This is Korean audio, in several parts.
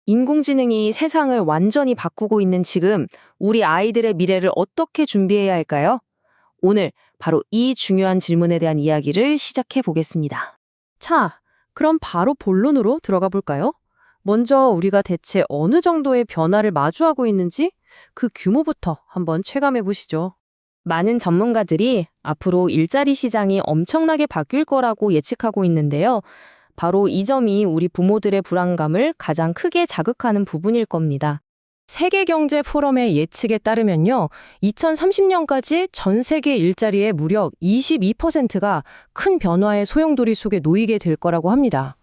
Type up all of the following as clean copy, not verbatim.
인공지능이 세상을 완전히 바꾸고 있는 지금 우리 아이들의 미래를 어떻게 준비해야 할까요? 오늘 바로 이 중요한 질문에 대한 이야기를 시작해 보겠습니다. 자, 그럼 바로 본론으로 들어가 볼까요? 먼저 우리가 대체 어느 정도의 변화를 마주하고 있는지 그 규모부터 한번 체감해 보시죠. 많은 전문가들이 앞으로 일자리 시장이 엄청나게 바뀔 거라고 예측하고 있는데요. 바로 이 점이 우리 부모들의 불안감을 가장 크게 자극하는 부분일 겁니다. 세계경제포럼의 예측에 따르면요, 2030년까지 전 세계 일자리의 무려 22%가 큰 변화의 소용돌이 속에 놓이게 될 거라고 합니다.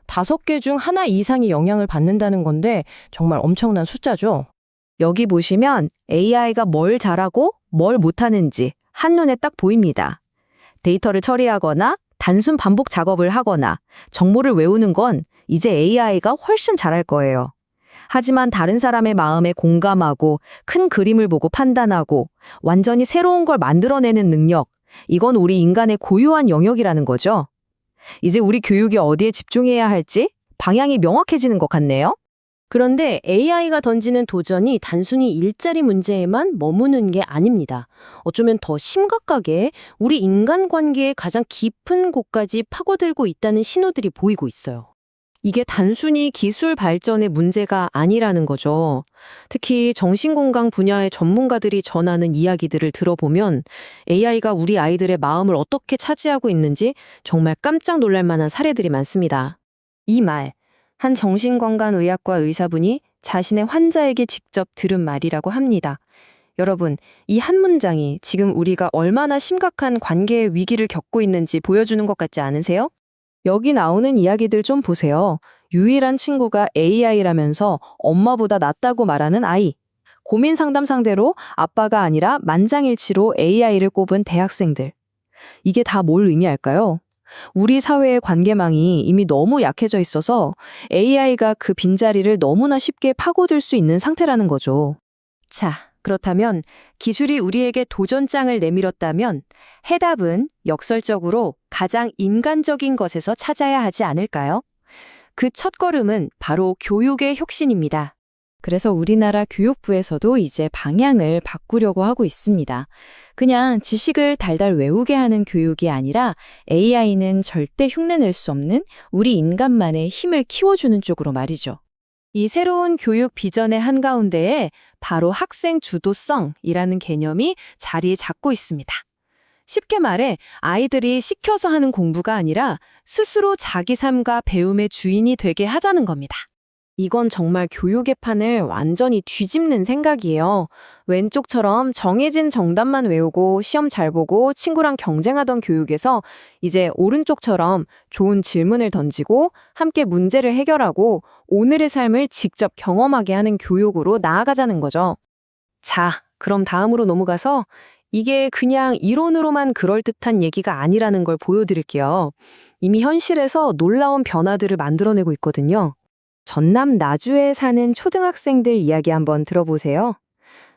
5개 중 하나 이상이 영향을 받는다는 건데 정말 엄청난 숫자죠. 여기 보시면 AI가 뭘 잘하고 뭘 못하는지 한눈에 딱 보입니다. 데이터를 처리하거나 단순 반복 작업을 하거나 정보를 외우는 건 이제 AI가 훨씬 잘할 거예요. 하지만 다른 사람의 마음에 공감하고 큰 그림을 보고 판단하고 완전히 새로운 걸 만들어내는 능력, 이건 우리 인간의 고유한 영역이라는 거죠. 이제 우리 교육이 어디에 집중해야 할지 방향이 명확해지는 것 같네요. 그런데 AI가 던지는 도전이 단순히 일자리 문제에만 머무는 게 아닙니다. 어쩌면 더 심각하게 우리 인간관계의 가장 깊은 곳까지 파고들고 있다는 신호들이 보이고 있어요. 이게 단순히 기술 발전의 문제가 아니라는 거죠. 특히 정신건강 분야의 전문가들이 전하는 이야기들을 들어보면 AI가 우리 아이들의 마음을 어떻게 차지하고 있는지 정말 깜짝 놀랄 만한 사례들이 많습니다. 이 말, 한 정신건강의학과 의사분이 자신의 환자에게 직접 들은 말이라고 합니다. 여러분, 이 한 문장이 지금 우리가 얼마나 심각한 관계의 위기를 겪고 있는지 보여주는 것 같지 않으세요? 여기 나오는 이야기들 좀 보세요. 유일한 친구가 AI라면서 엄마보다 낫다고 말하는 아이. 고민 상담 상대로 아빠가 아니라 만장일치로 AI를 꼽은 대학생들. 이게 다 뭘 의미할까요? 우리 사회의 관계망이 이미 너무 약해져 있어서 AI가 그 빈자리를 너무나 쉽게 파고들 수 있는 상태라는 거죠. 자, 그렇다면 기술이 우리에게 도전장을 내밀었다면 해답은 역설적으로 가장 인간적인 것에서 찾아야 하지 않을까요? 그 첫걸음은 바로 교육의 혁신입니다. 그래서 우리나라 교육부에서도 이제 방향을 바꾸려고 하고 있습니다. 그냥 지식을 달달 외우게 하는 교육이 아니라 AI는 절대 흉내낼 수 없는 우리 인간만의 힘을 키워주는 쪽으로 말이죠. 이 새로운 교육 비전의 한가운데에 바로 학생 주도성이라는 개념이 자리 잡고 있습니다. 쉽게 말해 아이들이 시켜서 하는 공부가 아니라 스스로 자기 삶과 배움의 주인이 되게 하자는 겁니다. 이건 정말 교육의 판을 완전히 뒤집는 생각이에요. 왼쪽처럼 정해진 정답만 외우고 시험 잘 보고 친구랑 경쟁하던 교육에서 이제 오른쪽처럼 좋은 질문을 던지고 함께 문제를 해결하고 오늘의 삶을 직접 경험하게 하는 교육으로 나아가자는 거죠. 자, 그럼 다음으로 넘어가서 이게 그냥 이론으로만 그럴듯한 얘기가 아니라는 걸 보여드릴게요. 이미 현실에서 놀라운 변화들을 만들어내고 있거든요. 전남 나주에 사는 초등학생들 이야기 한번 들어보세요.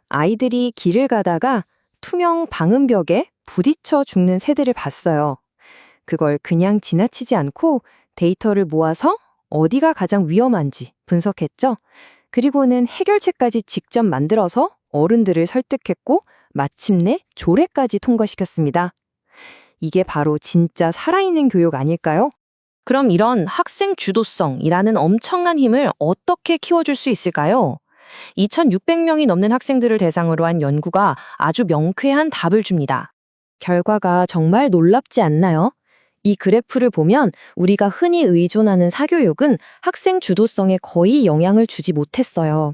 아이들이 길을 가다가 투명 방음벽에 부딪혀 죽는 새들을 봤어요. 그걸 그냥 지나치지 않고 데이터를 모아서 어디가 가장 위험한지 분석했죠. 그리고는 해결책까지 직접 만들어서 어른들을 설득했고 마침내 조례까지 통과시켰습니다. 이게 바로 진짜 살아있는 교육 아닐까요? 그럼 이런 학생 주도성이라는 엄청난 힘을 어떻게 키워줄 수 있을까요? 2,600명이 넘는 학생들을 대상으로 한 연구가 아주 명쾌한 답을 줍니다. 결과가 정말 놀랍지 않나요? 이 그래프를 보면 우리가 흔히 의존하는 사교육은 학생 주도성에 거의 영향을 주지 못했어요.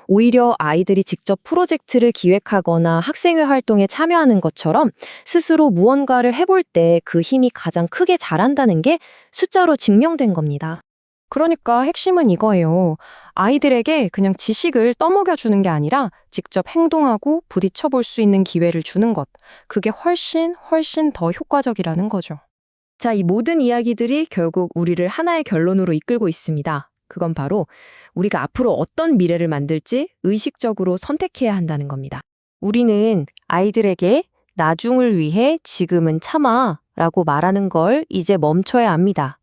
오히려 아이들이 직접 프로젝트를 기획하거나 학생회 활동에 참여하는 것처럼 스스로 무언가를 해볼 때 그 힘이 가장 크게 자란다는 게 숫자로 증명된 겁니다. 그러니까 핵심은 이거예요. 아이들에게 그냥 지식을 떠먹여주는 게 아니라 직접 행동하고 부딪혀볼 수 있는 기회를 주는 것. 그게 훨씬 더 효과적이라는 거죠. 자, 이 모든 이야기들이 결국 우리를 하나의 결론으로 이끌고 있습니다. 그건 바로 우리가 앞으로 어떤 미래를 만들지 의식적으로 선택해야 한다는 겁니다. 우리는 아이들에게 나중을 위해 지금은 참아 라고 말하는 걸 이제 멈춰야 합니다.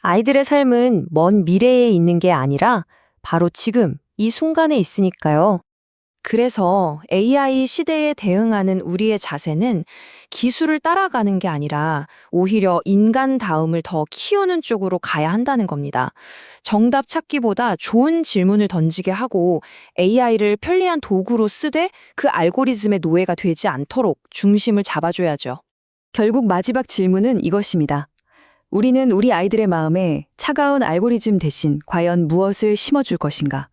아이들의 삶은 먼 미래에 있는 게 아니라 바로 지금, 이 순간에 있으니까요. 그래서 AI 시대에 대응하는 우리의 자세는 기술을 따라가는 게 아니라 오히려 인간다움을 더 키우는 쪽으로 가야 한다는 겁니다. 정답 찾기보다 좋은 질문을 던지게 하고 AI를 편리한 도구로 쓰되 그 알고리즘의 노예가 되지 않도록 중심을 잡아줘야죠. 결국 마지막 질문은 이것입니다. 우리는 우리 아이들의 마음에 차가운 알고리즘 대신 과연 무엇을 심어줄 것인가?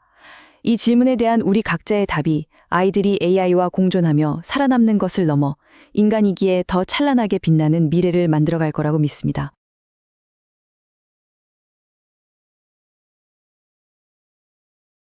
이 질문에 대한 우리 각자의 답이 아이들이 AI와 공존하며 살아남는 것을 넘어 인간이기에 더 찬란하게 빛나는 미래를 만들어갈 거라고 믿습니다.